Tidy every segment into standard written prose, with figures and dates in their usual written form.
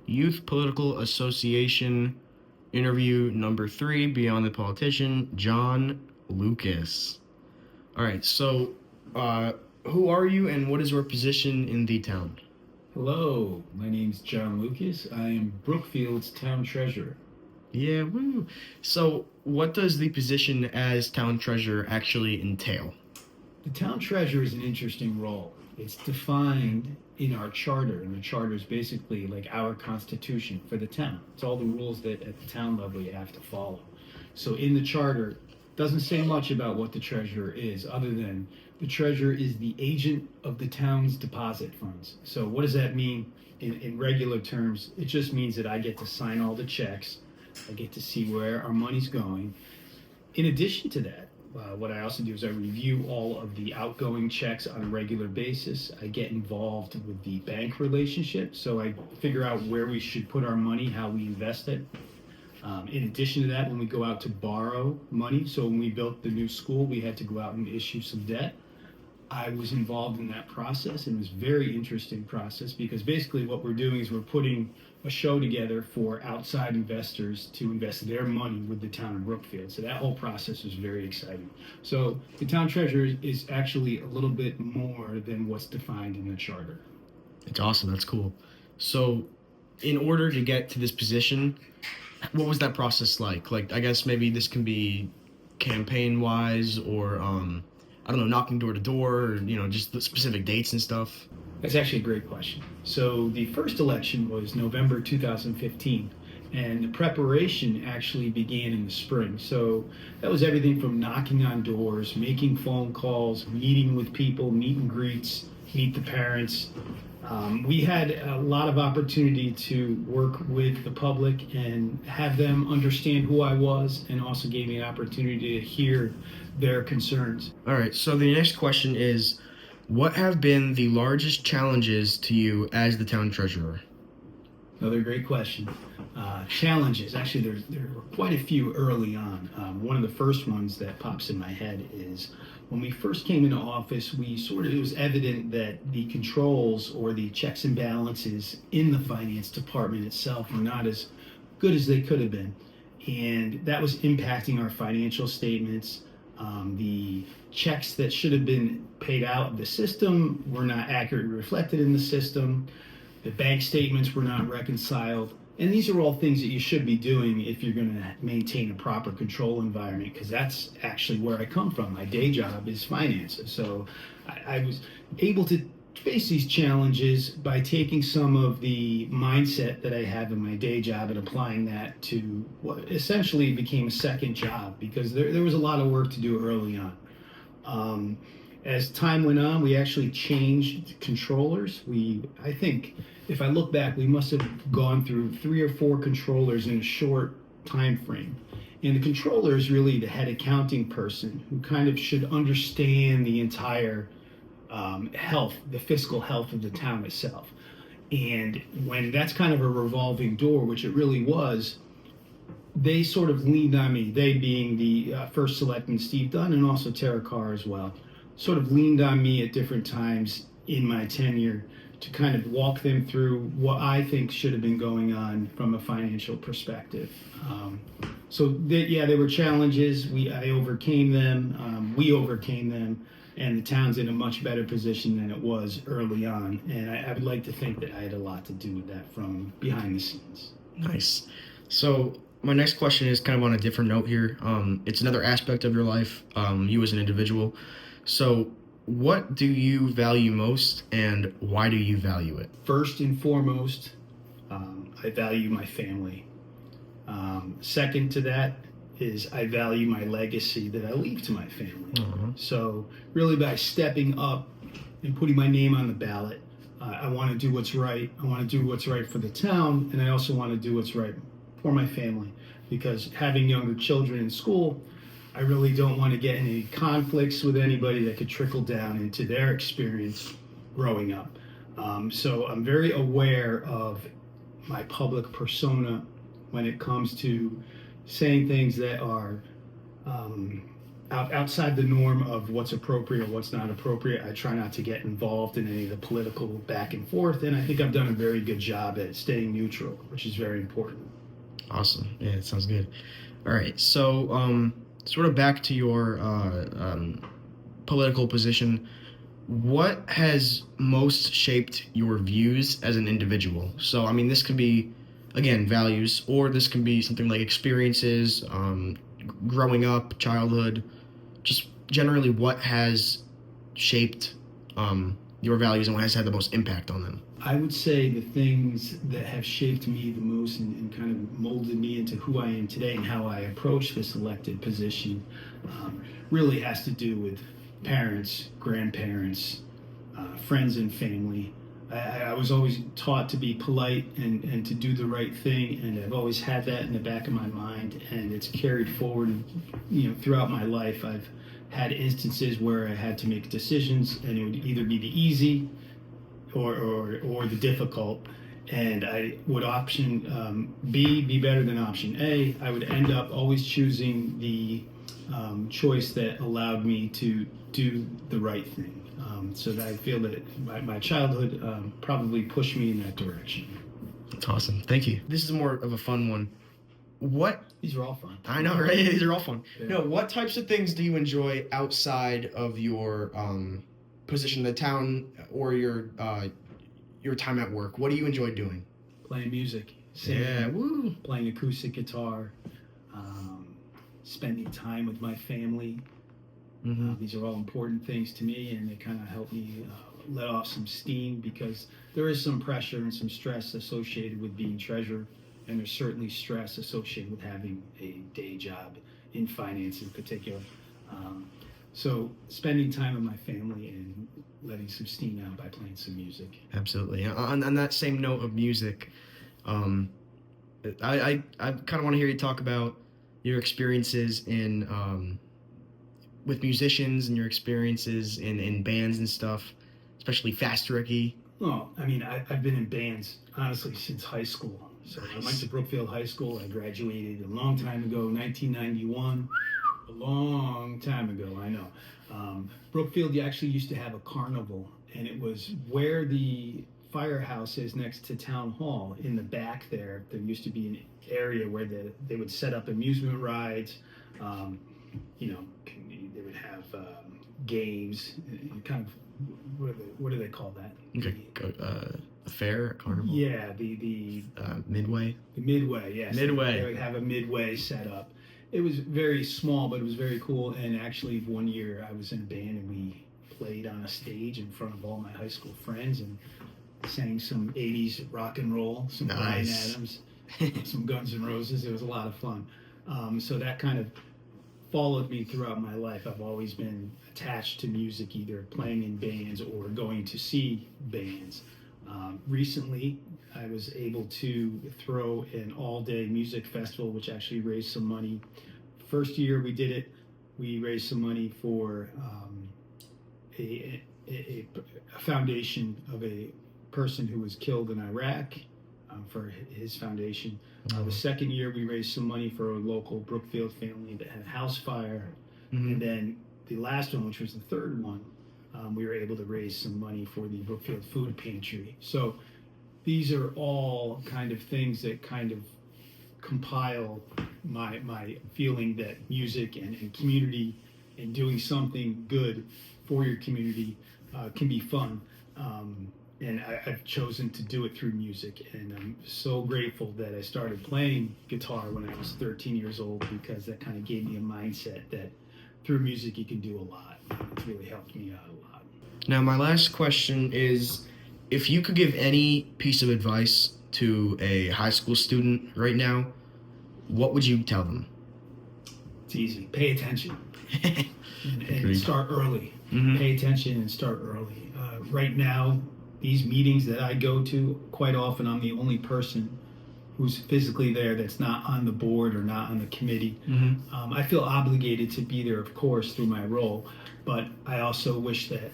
Youth Political Association interview number 3, Beyond the Politician, John Lucas. All right, so who are you and what is your position in the town? Hello, my name's John Lucas. I am Brookfield's Town Treasurer. Yeah, woo. So, what does the position as town treasurer actually entail? The Town Treasurer is an interesting role. It's defined in our charter, and the charter is basically like our constitution for the town. It's all the rules that at the town level you have to follow. So in the charter, it doesn't say much about what the treasurer is, other than the treasurer is the agent of the town's deposit funds. So what does that mean in regular terms? It just means that I get to sign all the checks. I get to see where our money's going. In addition to that, what I also do is I review all of the outgoing checks on a regular basis. I get involved with the bank relationship, so I figure out where we should put our money, how we invest it. In addition to that, when we go out to borrow money, so when we built the new school, we had to go out and issue some debt. I was involved in that process, and it was a very interesting process because basically what we're doing is we're putting a show together for outside investors to invest their money with the town of Brookfield. So that whole process was very exciting. So the town treasurer is actually a little bit more than what's defined in the charter. It's awesome. That's cool. So, in order to get to this position, what was that process like? Like, I guess maybe this can be campaign wise or, I don't know, knocking door to door or, just the specific dates and stuff. That's actually a great question. So the first election was November 2015, and the preparation actually began in the spring. So that was everything from knocking on doors, making phone calls, meeting with people, meet and greets, meet the parents. We had a lot of opportunity to work with the public and have them understand who I was, and also gave me an opportunity to hear their concerns. All right, so the next question is, what have been the largest challenges to you as the town treasurer? Another great question. Challenges. Actually, there were quite a few early on. One of the first ones that pops in my head is when we first came into office, it was evident that the controls or the checks and balances in the finance department itself were not as good as they could have been. And that was impacting our financial statements. The checks that should have been paid out of the system were not accurately reflected in the system. The bank statements were not reconciled. And these are all things that you should be doing if you're going to maintain a proper control environment, because that's actually where I come from. My day job is finances. So I was able to face these challenges by taking some of the mindset that I have in my day job and applying that to what essentially became a second job, because there was a lot of work to do early on. As time went on, we actually changed controllers. I think, if I look back, we must have gone through 3 or 4 controllers in a short time frame. And the controller is really the head accounting person who kind of should understand the entire health, the fiscal health of the town itself. And when that's kind of a revolving door, which it really was, they sort of leaned on me, they being the first selectman, Steve Dunn, and also Tara Carr as well, sort of leaned on me at different times in my tenure to kind of walk them through what I think should have been going on from a financial perspective. There were challenges. I overcame them. We overcame them. And the town's in a much better position than it was early on. And I would like to think that I had a lot to do with that from behind the scenes. Nice. So my next question is kind of on a different note here. It's another aspect of your life, you as an individual. So what do you value most and why do you value it? First and foremost, I value my family. Second to that is I value my legacy that I leave to my family. Uh-huh. So really by stepping up and putting my name on the ballot, I want to do what's right. I want to do what's right for the town, and I also want to do what's right for my family, because having younger children in school, I really don't want to get any conflicts with anybody that could trickle down into their experience growing up. So I'm very aware of my public persona when it comes to saying things that are outside the norm of what's appropriate or what's not appropriate. I try not to get involved in any of the political back and forth, and I think I've done a very good job at staying neutral, which is very important. Awesome. Yeah, it sounds good. All right. So, sort of back to your political position. What has most shaped your views as an individual? So, I mean, this could be, again, values, or this can be something like experiences, growing up, childhood, just generally what has shaped your values and what has had the most impact on them. I would say the things that have shaped me the most and kind of molded me into who I am today and how I approach this elected position really has to do with parents, grandparents, friends, and family. I was always taught to be polite and to do the right thing, and I've always had that in the back of my mind, and it's carried forward, throughout my life. I've had instances where I had to make decisions, and it would either be the easy or the difficult, and I would option B be better than option A. I would end up always choosing the choice that allowed me to do the right thing. So that I feel that my childhood probably pushed me in that direction. That's awesome. Thank you. This is more of a fun one. These are all fun. I know, right? These are all fun. Yeah. No, what types of things do you enjoy outside of your position in the town or your time at work? What do you enjoy doing? Playing music, singing, Yeah, woo. playing acoustic guitar, spending time with my family. Mm-hmm. These are all important things to me, and they kind of help me let off some steam, because there is some pressure and some stress associated with being treasurer, and there's certainly stress associated with having a day job in finance in particular. So spending time with my family and letting some steam out by playing some music. Absolutely. On that same note of music, I kind of want to hear you talk about your experiences in with musicians and your experiences in bands and stuff, especially Fast Ricky. Well, I mean, I've been in bands, honestly, since high school. So I went to Brookfield High School. I graduated a long time ago, 1991. A long time ago, I know. Brookfield actually used to have a carnival, and it was where the firehouse is next to Town Hall. In the back there used to be an area where they would set up amusement rides. They would have games, kind of, what do they call that? Okay, a fair, a carnival. Yeah, the Midway. The Midway, yes. Midway. They would have a Midway set up. It was very small, but it was very cool. And actually, one year I was in a band, and we played on a stage in front of all my high school friends and sang some 80s rock and roll, some Bryan Adams, some Guns N' Roses. It was a lot of fun. So that kind of followed me throughout my life. I've always been attached to music, either playing in bands or going to see bands. Recently, I was able to throw an all-day music festival, which actually raised some money. First year we did it, we raised some money for a foundation of a person who was killed in Iraq, for his foundation. The second year we raised some money for a local Brookfield family that had a house fire. Mm-hmm. And then the last one, which was the third one, we were able to raise some money for the Brookfield Food Pantry. So these are all kind of things that kind of compile my feeling that music and community and doing something good for your community can be fun. And I've chosen to do it through music, and I'm so grateful that I started playing guitar when I was 13 years old, because that kind of gave me a mindset that through music you can do a lot. It's really helped me out a lot. Now, my last question is, if you could give any piece of advice to a high school student right now, what would you tell them? It's easy. Pay attention and start early. Mm-hmm. Pay attention and start early. Right now, these meetings that I go to, quite often I'm the only person who's physically there that's not on the board or not on the committee. Mm-hmm. I feel obligated to be there, of course, through my role, but I also wish that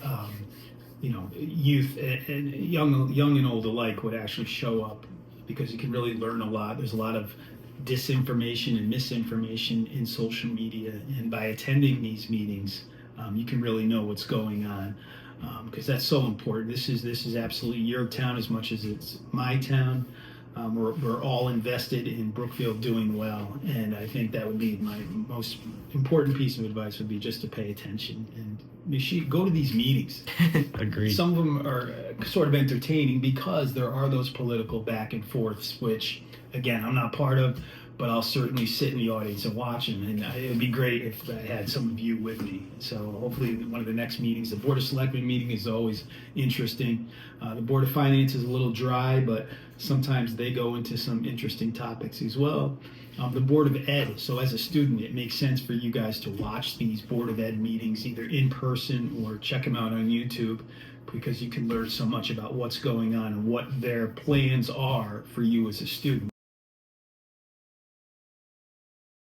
youth and young and old alike would actually show up, because you can really learn a lot. There's a lot of disinformation and misinformation in social media. And by attending these meetings, you can really know what's going on, because that's so important. This is absolutely your town as much as it's my town. We're all invested in Brookfield doing well, and I think that would be my most important piece of advice, would be just to pay attention and go to these meetings. Agreed. Some of them are sort of entertaining because there are those political back and forths, which, again, I'm not part of, but I'll certainly sit in the audience and watch them, and it would be great if I had some of you with me. So hopefully one of the next meetings, the Board of Selectmen meeting, is always interesting. The Board of Finance is a little dry, but sometimes they go into some interesting topics as well. The Board of Ed, so as a student, it makes sense for you guys to watch these Board of Ed meetings either in person or check them out on YouTube, because you can learn so much about what's going on and what their plans are for you as a student.